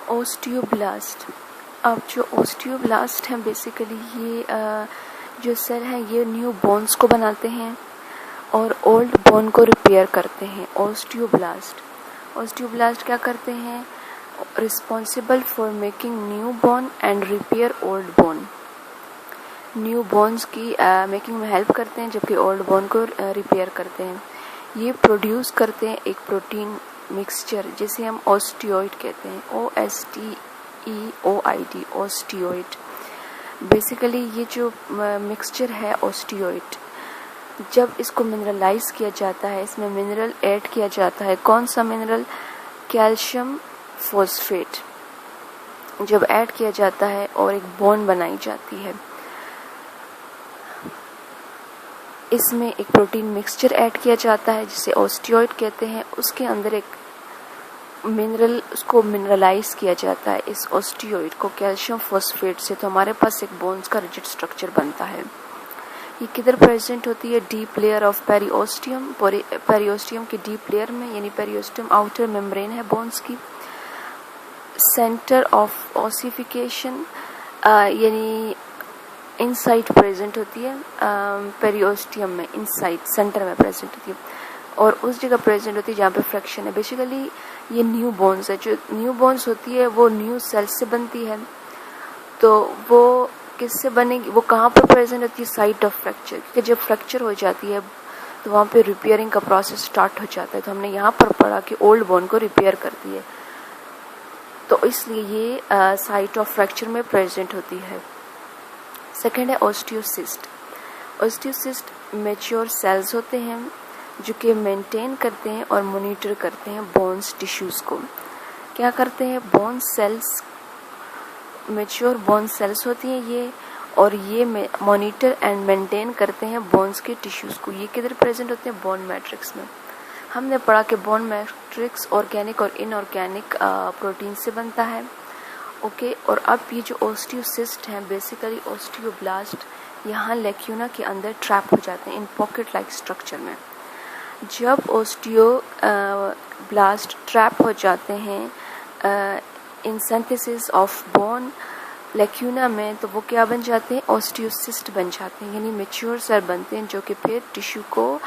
Osteoblast. अब जो osteoblast हैं बेसिकली ये जो सेल हैं ये न्यू बोन्स को बनाते हैं और ओल्ड बोन को रिपेयर करते हैं। ओस्टियोब्लास्ट क्या करते हैं? Responsible for making new bone and repair old bone. New bones की मेकिंग में हेल्प करते हैं जबकि ओल्ड बोन को रिपेयर करते हैं। ये प्रोड्यूस करते हैं एक प्रोटीन मिक्सचर जिसे हम ओस्टियोइड कहते हैं, OSTEOID, ओस्टियोइड। बेसिकली ये जो मिक्सचर है ओस्टियोइड, जब इसको मिनरलाइज किया जाता है, इसमें मिनरल ऐड किया जाता है। कौन सा मिनरल? कैल्शियम फॉस्फेट जब ऐड किया जाता है और एक बोन बनाई जाती है। इसमें एक प्रोटीन मिक्सचर ऐड किया जाता है जिसे ओस्टियोइड कहते हैं। उसके अंदर एक मिनरल, उसको मिनरलाइज किया जाता है इस ओस्टियोइड को कैल्शियम फॉस्फेट से, तो हमारे पास एक बोन्स का रिजिड स्ट्रक्चर बनता है। ये किधर प्रेजेंट होती है? Deep layer of periosteum. Periosteum की डीप लेयर में, यानी पेरिओस्टियम आउटर मेम्ब्रेन है बोन्स की। सेंटर ऑफ ओसिफिकेशन यानी इनसाइड प्रेजेंट होती है पेरिओस्टियम में, इनसाइड सेंटर में प्रेजेंट होती है और उस जगह प्रेजेंट होती है जहाँ पे फ्रैक्शन है। बेसिकली ये न्यू बोन्स है। जो न्यू बोन्स होती है वो न्यू सेल से बनती है, तो वो किससे बनेगी? वो कहाँ पर प्रेजेंट होती है? Site of fracture. क्योंकि जब फ्रैक्चर हो जाती है तो वहाँ पे रिपेयरिंग का प्रोसेस स्टार्ट हो जाता है। तो हमने यहाँ पर पढ़ा कि ओल्ड बोन को रिपेयर करती है, तो इसलिए ये साइट ऑफ फ्रैक्चर में प्रेजेंट होती है। सेकेंड है ओस्टियोसिस्ट। ओस्टियोसिस्ट मैच्योर सेल्स होते हैं जो कि मेंटेन करते हैं और मॉनिटर करते हैं बोन्स टिश्यूज़ को। क्या करते हैं? Bone cells, mature bone cells होती हैं ये, और ये मॉनिटर एंड मेंटेन करते हैं बोन्स के टिश्यूज़ को। ये किधर प्रेजेंट होते हैं? बोन मैट्रिक्स में। हमने पढ़ा कि बोन मैट्रिक्स ऑर्गेनिक और इनऑर्गेनिक प्रोटीन से बनता है। ओके, और अब ये जो ओस्टियोसिस्ट हैं बेसिकली ओस्टियोब्लास्ट यहाँ लेक्यूना के अंदर ट्रैप हो जाते हैं इन पॉकेट लाइक स्ट्रक्चर में। जब ओस्टियोब्लास्ट ट्रैप हो जाते हैं इन सिंथेसिस ऑफ बोन लेक्यूना में, तो वो क्या बन जाते हैं? ओस्टियोसिस्ट बन जाते हैं, यानी मैच्योर सेल बनते हैं जो कि फिर टिश्यू को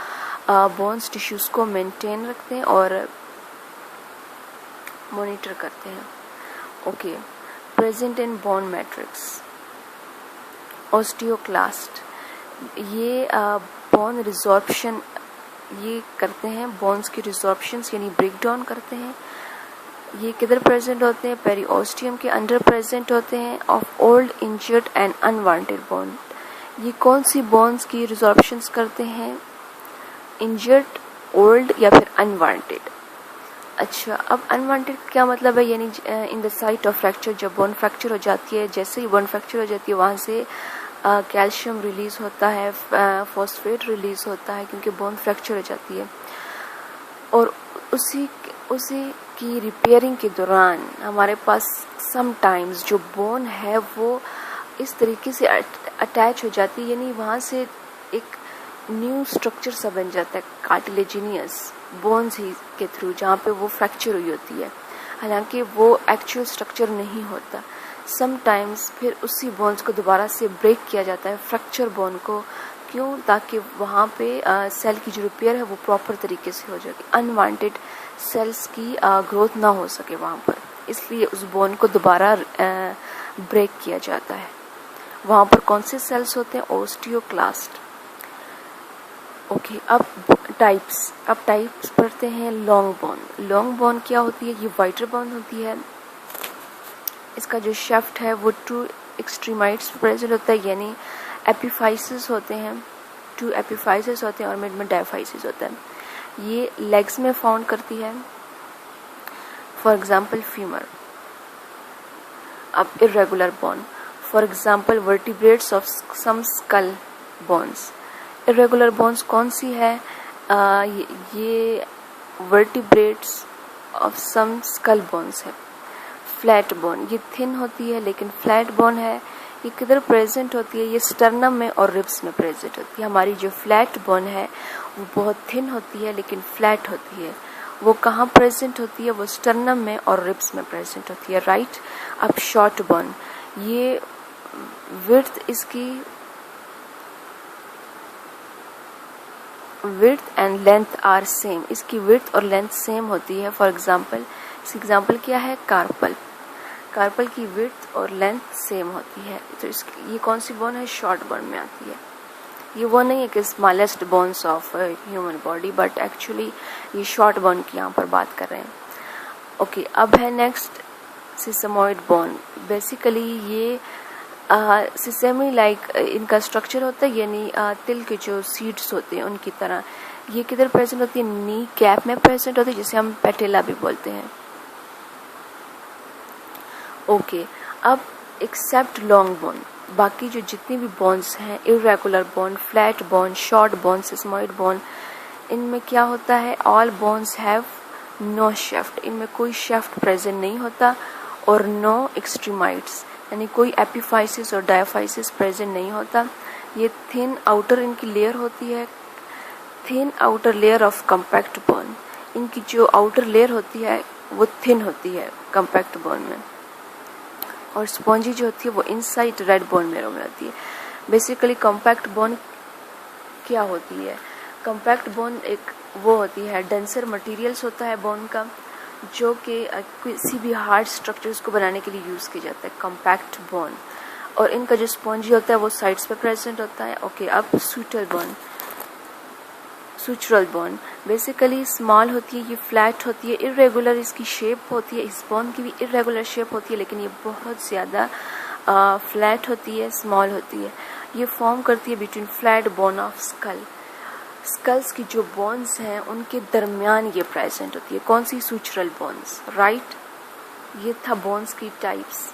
बोन्स टिश्यूज़ को मेंटेन रखते हैं और मॉनिटर करते हैं। Okay, present in bone matrix. Osteoclast ये बोन रिजॉर्प्शन ये करते हैं, बोन्स की रिजॉर्प्शंस यानी ब्रेक डाउन करते हैं। ये किधर प्रेजेंट होते हैं? पेरिओस्टियम के अंडर प्रेजेंट होते हैं of old, injured and unwanted bone. ये कौन सी बोन्स की रिजॉर्प्शंस करते हैं? इंजर्ड, ओल्ड या फिर अनवांटेड। अच्छा, अब अनवांटेड क्या मतलब है? यानी in the site of fracture, जब बोन फ्रैक्चर हो जाती है, जैसे ही बोन फ्रैक्चर हो जाती है वहाँ से कैल्शियम रिलीज होता है, फॉस्फेट रिलीज होता है क्योंकि बोन फ्रैक्चर हो जाती है। और उसी की रिपेयरिंग के दौरान हमारे पास समटाइम्स जो बोन है वो इस तरीके से अटैच हो जाती है, यानी वहाँ से एक न्यू स्ट्रक्चर सा बन जाता है कार्टिलेजिनियस बोन्स ही के थ्रू, जहाँ पे वो फ्रैक्चर हुई होती है, हालांकि वो एक्चुअल स्ट्रक्चर नहीं होता। समटाइम्स फिर उसी बोन्स को दोबारा से ब्रेक किया जाता है, फ्रैक्चर बोन को। क्यों? ताकि वहाँ पे सेल की जो रिपेयर है वो प्रॉपर तरीके से हो जाएगी, अनवांटेड सेल्स की ग्रोथ ना हो सके वहाँ पर, इसलिए उस बोन को दोबारा ब्रेक किया जाता है। वहाँ पर कौन से सेल्स होते हैं? ओस्टियोक्लास्ट। ओके, अब टाइप्स पढ़ते हैं। Long bone. लॉन्ग बोन क्या होती है? ये वाइटर बोन होती है। इसका जो शेफ्ट है वो 2 एक्सट्रीमाइट्स प्रेजेंट होता है, यानी एपिफाइसिस होते हैं, 2 एपिफाइसिस होते हैं और मिड में डायफाइसिस होता है। ये लेग्स में फाउंड करती है, फॉर एग्जाम्पल फीमर। अब irregular bone, for example vertebrates of some skull bones. Irregular bones कौन सी है? ये vertebrates of some skull bones है। फ्लैट बोन, ये थिन होती है लेकिन फ्लैट बोन है। ये किधर प्रेजेंट होती है? ये स्टर्नम में और रिब्स में प्रेजेंट होती है। हमारी जो फ्लैट बोन है वो बहुत थिन होती है लेकिन फ्लैट होती है, वो कहाँ प्रेजेंट होती है? वो स्टर्नम में और रिब्स में प्रेजेंट होती है, राइट। अब शॉर्ट बोन, ये विड्थ इसकी width and length are same, इसकी विड्थ और लेंथ सेम होती है। फॉर एग्जांपल, इसकी एग्जांपल क्या है? कार्पल। कार्पल की विड्थ और लेंथ सेम होती है, तो ये कौन सी बोन है? शॉर्ट बोन में आती है। ये वो नहीं है कि smallest bones of human body, but actually ये शॉर्ट बोन की यहाँ पर बात कर रहे हैं। ओके, अब है नेक्स्ट सिसमोइड बोन। बेसिकली ये सिसेमी लाइक इनका स्ट्रक्चर होता है, यानी तिल के जो सीड्स होते हैं उनकी तरह। ये किधर प्रेजेंट होती है? नी कैप में प्रेजेंट होती है, जिसे हम पेटेला भी बोलते हैं। ओके, अब एक्सेप्ट लॉन्ग बोन, बाकी जो जितनी भी बोन्स हैं, irregular bone, flat bone, short bone, sesamoid bone, इनमें क्या होता है? All bones have no shaft, इनमें कोई शेफ्ट प्रेजेंट नहीं होता, और नो एक्सट्रीमाइड्स, यानी कोई एपिफाइसिस और डायफाइसिस प्रेजेंट नहीं होता। ये थिन आउटर इनकी लेयर होती है, thin outer layer of compact bone. इनकी जो आउटर लेयर होती है वो थिन होती है कम्पैक्ट बोन में, और स्पॉन्जी जो होती है वो इनसाइड रेड बोन मेरो में होती है। बेसिकली कॉम्पैक्ट बोन क्या होती है? कॉम्पैक्ट बोन एक वो होती है, डेंसर मटेरियल्स होता है बोन का, जो कि किसी भी हार्ड स्ट्रक्चर्स को बनाने के लिए यूज़ किया जाता है, कॉम्पैक्ट बोन। और इनका जो स्पॉन्जी होता है वो साइड्स पे प्रेजेंट होता है। ओके, अब सुटल बोन, सुचुरल बोन बेसिकली स्मॉल होती है, ये फ्लैट होती है, इरेगुलर इसकी शेप होती है। इस बोन की भी इरेगुलर शेप होती है, लेकिन ये बहुत ज़्यादा फ्लैट होती है, स्मॉल होती है। ये फॉर्म करती है between flat bone of skull. Skulls की जो बोन्स हैं उनके दरमियान ये प्रेजेंट होती है। कौन सी? सुचुरल बोन्स, राइट। ये था बोन्स की टाइप्स।